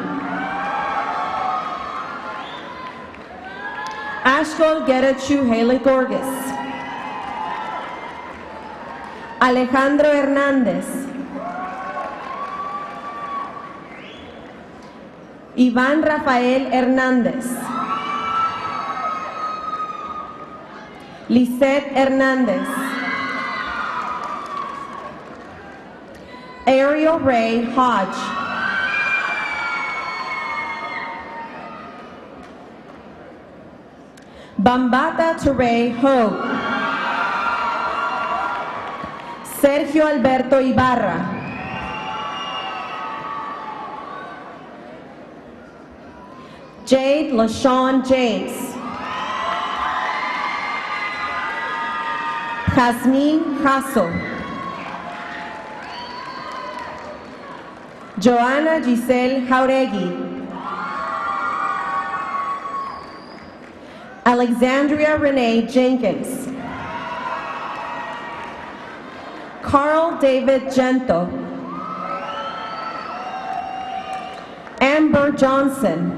Ashkol Getachew Haley Gorgas, Alejandro Hernández, Iván Rafael Hernández, Lisette Hernández, Ariel Ray Hodge, Bambata Teray Ho, Sergio Alberto Ibarra, Jade LaShawn James, Jasmine Hassel, Joanna Giselle Jauregui, Alexandria Renee Jenkins, Carl David Gento, Amber Johnson,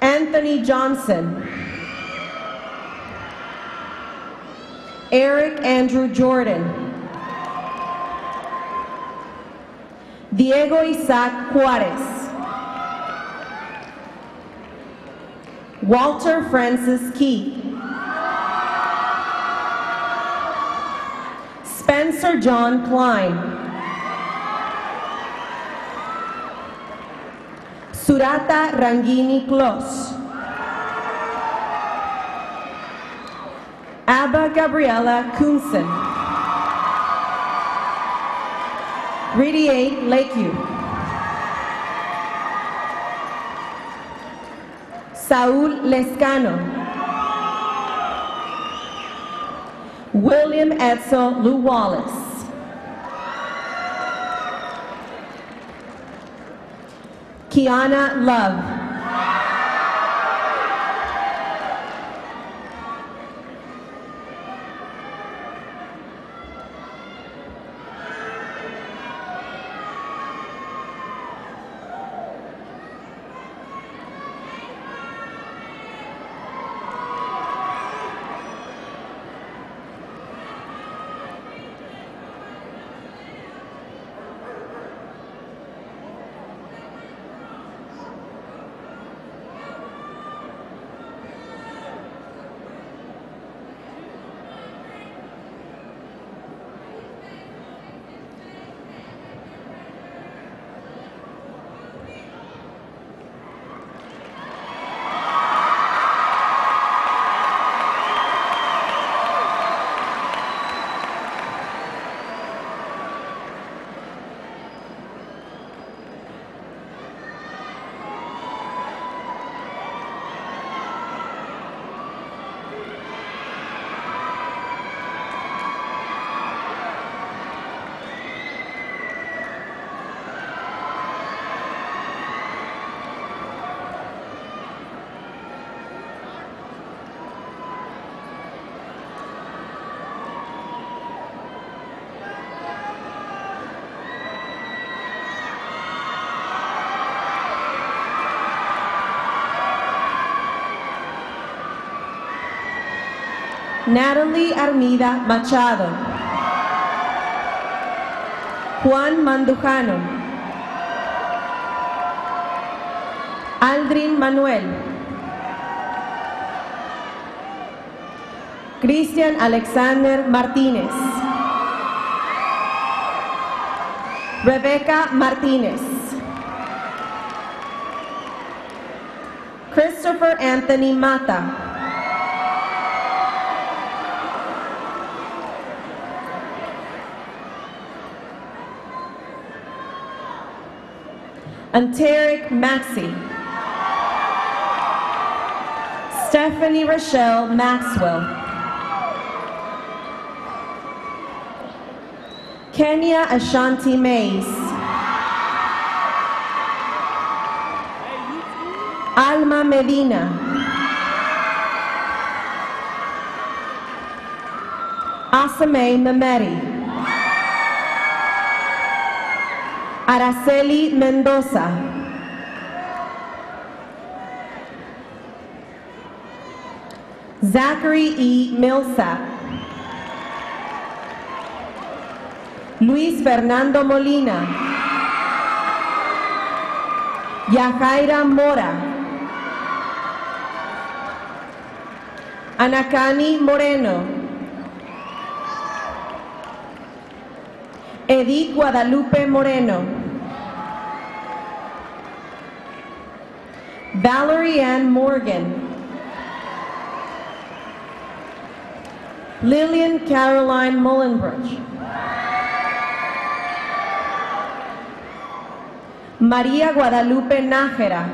Anthony Johnson, Eric Andrew Jordan, Diego Isaac Juarez, Walter Francis Key, Spencer John Klein, Surata Rangini Clos, Abba Gabriela Kunsen, Riddiate Lakeview, Saúl Lescano, William Edsel Lou Wallace, Kiana Love. Natalie Armida Machado. Juan Mandujano. Aldrin Manuel. Cristian Alexander Martínez. Rebecca Martínez. Christopher Anthony Mata. Anteric Maxey. Stephanie Rochelle Maxwell. Kenya Ashanti Mays. Alma Medina. Asame Mehmeti. Araceli Mendoza. Zachary E. Millsap. Luis Fernando Molina. Yajaira Mora. Anacani Moreno. Edith Guadalupe Moreno. Valerie Ann Morgan. Lillian Caroline Mullenbrook. María Guadalupe Nájera.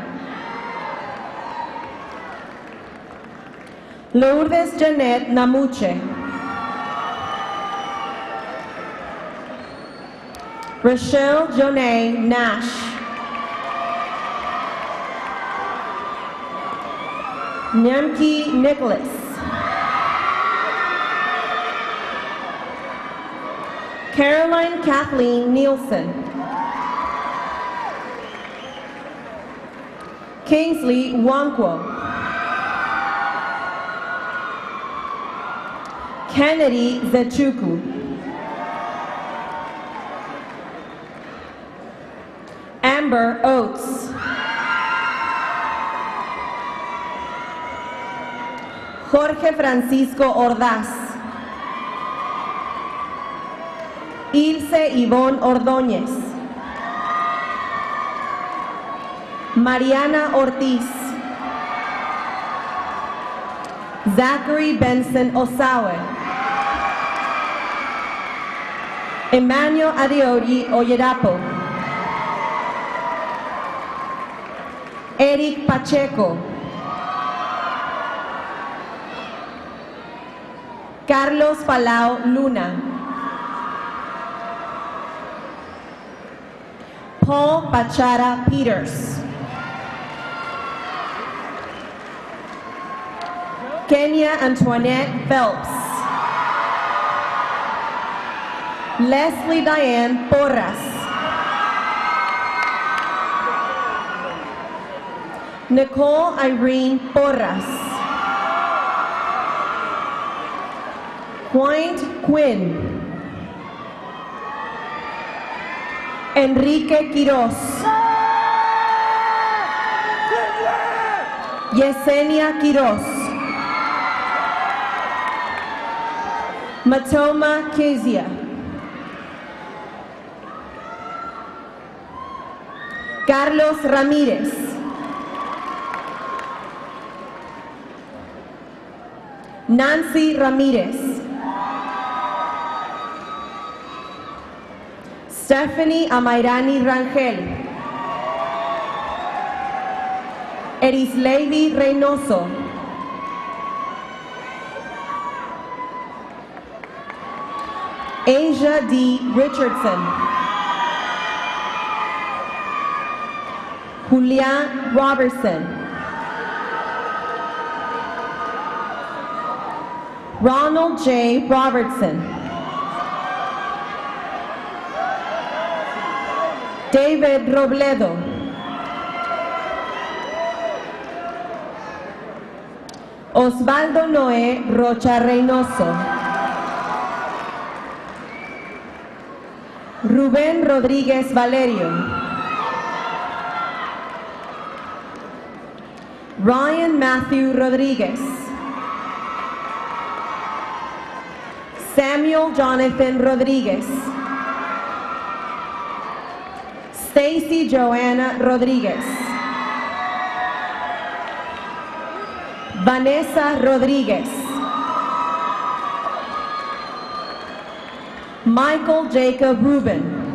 Lourdes Janet Namuche. Rochelle Jonay Nash. Nyamki Nicholas. Caroline Kathleen Nielsen. Kingsley Wankwo. Kennedy Zechuku. Amber Oates. Jorge Francisco Ordaz. Ilse Ivonne Ordóñez. Mariana Ortiz. Zachary Benson Osawe. Emmanuel Adeoye Oyerapo. Eric Pacheco. Carlos Palau Luna. Paul Pachara Peters. Kenya Antoinette Phelps. Leslie Diane Porras. Nicole Irene Porras. Point Quinn. Enrique Quiroz. Yesenia Quiroz. Matoma Kezia. Carlos Ramírez. Nancy Ramírez. Stephanie Amairani Rangel. Erisleidy Reynoso. Asia D. Richardson. Julia Robertson. Ronald J. Robertson. David Robledo. Osvaldo Noé Rocha Reynoso. Rubén Rodríguez Valerio. Ryan Matthew Rodríguez. Samuel Jonathan Rodríguez. Stacy Joanna Rodríguez. Vanessa Rodríguez. Michael Jacob Rubin.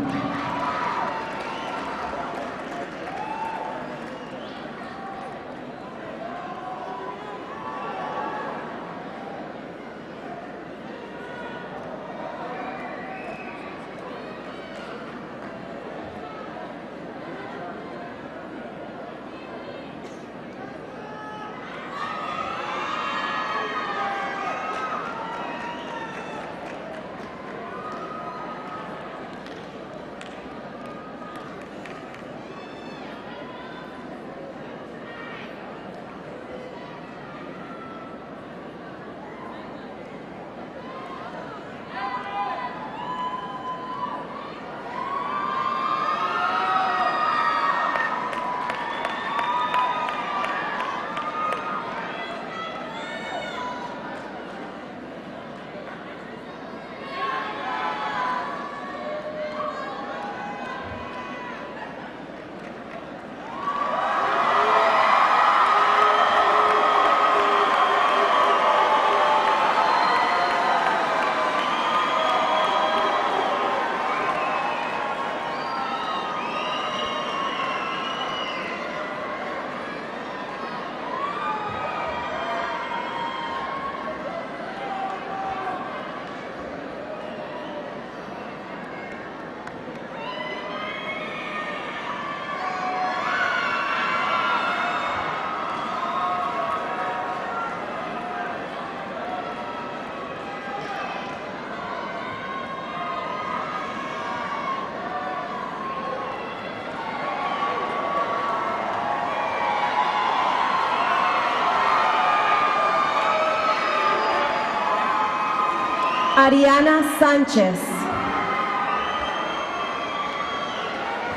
Ariana Sánchez.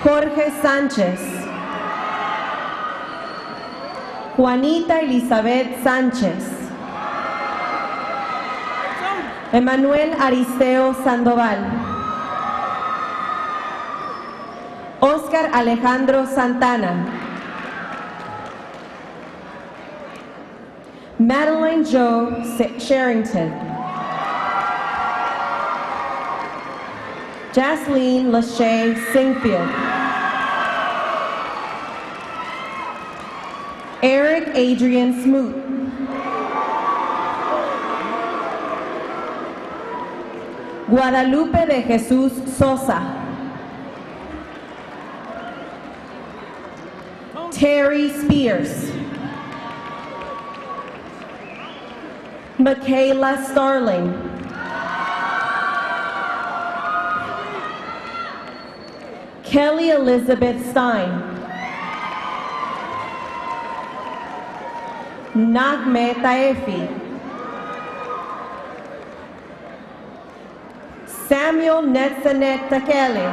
Jorge Sánchez. Juanita Elizabeth Sánchez. Emanuel Aristeo Sandoval. Oscar Alejandro Santana. Madeline Jo Sherrington. Jasleen Lachey Singfield. Eric Adrian Smoot. Guadalupe de Jesús Sosa. Terry Spears. Michaela Starling. Kelly Elizabeth Stein. Nagme Taefi. Samuel Netzanet Takeli.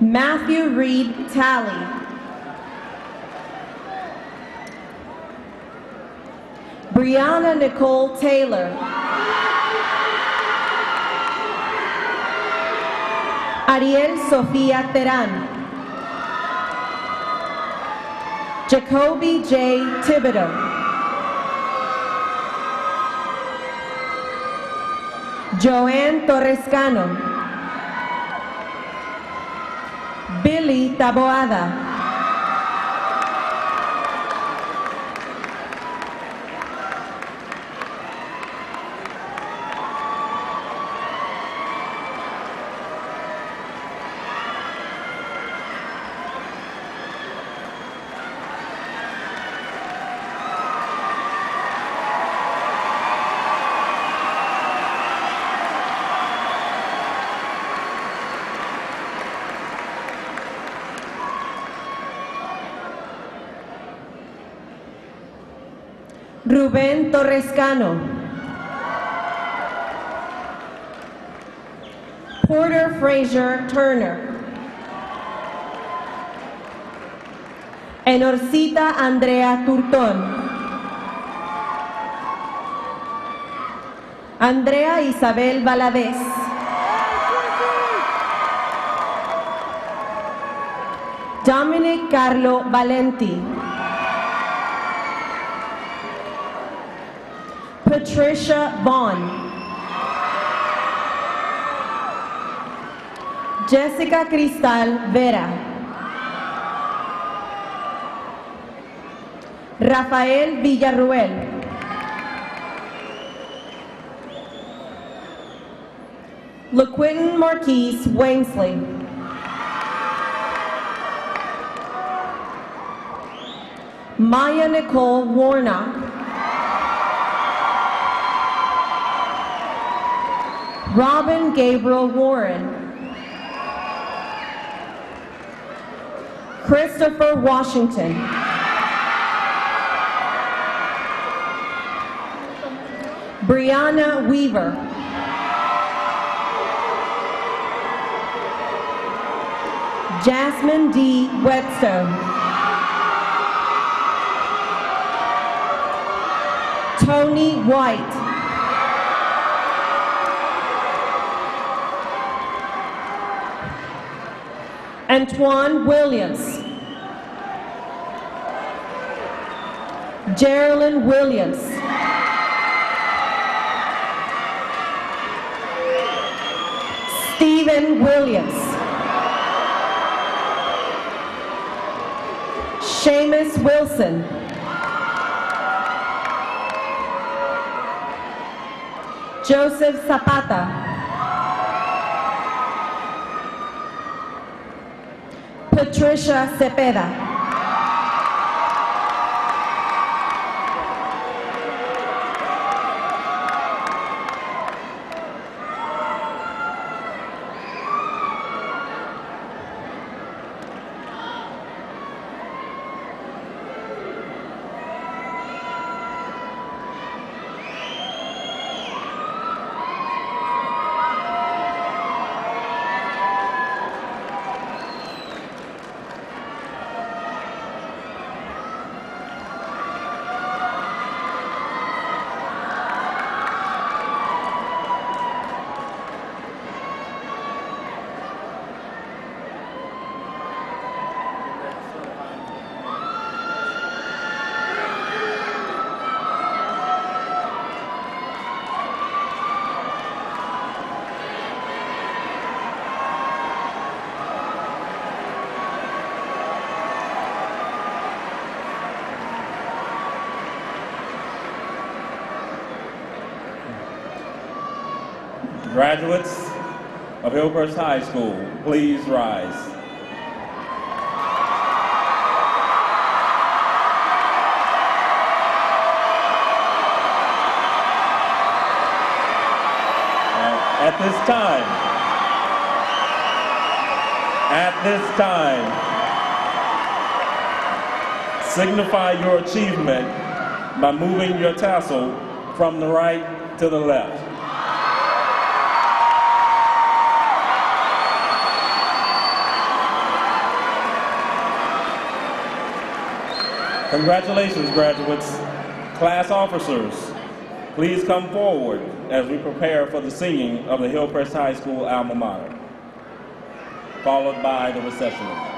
Matthew Reed Talley. Brianna Nicole Taylor. Ariel Sofia Teran. Jacoby J. Thibodeau. Joanne Torrescano. Billy Taboada. Rubén Torrescano. Porter Fraser Turner. Enorcita Andrea Turtón. Andrea Isabel Valadez. Dominic Carlo Valenti. Patricia Vaughn. Jessica Cristal Vera. Rafael Villarruel. LaQuinton Marquise Wainsley. Maya Nicole Warnock. Robin Gabriel Warren. Christopher Washington. Brianna Weaver. Jasmine D. Whetstone. Tony White. Antoine Williams. Geraldine Williams. Stephen Williams. Seamus Wilson. Joseph Zapata. Patricia Cepeda. Graduates of Hillcrest High School, please rise. At this time, signify your achievement by moving your tassel from the right to the left. Congratulations, graduates. Class officers, please come forward as we prepare for the singing of the Hillcrest High School alma mater, followed by the reception.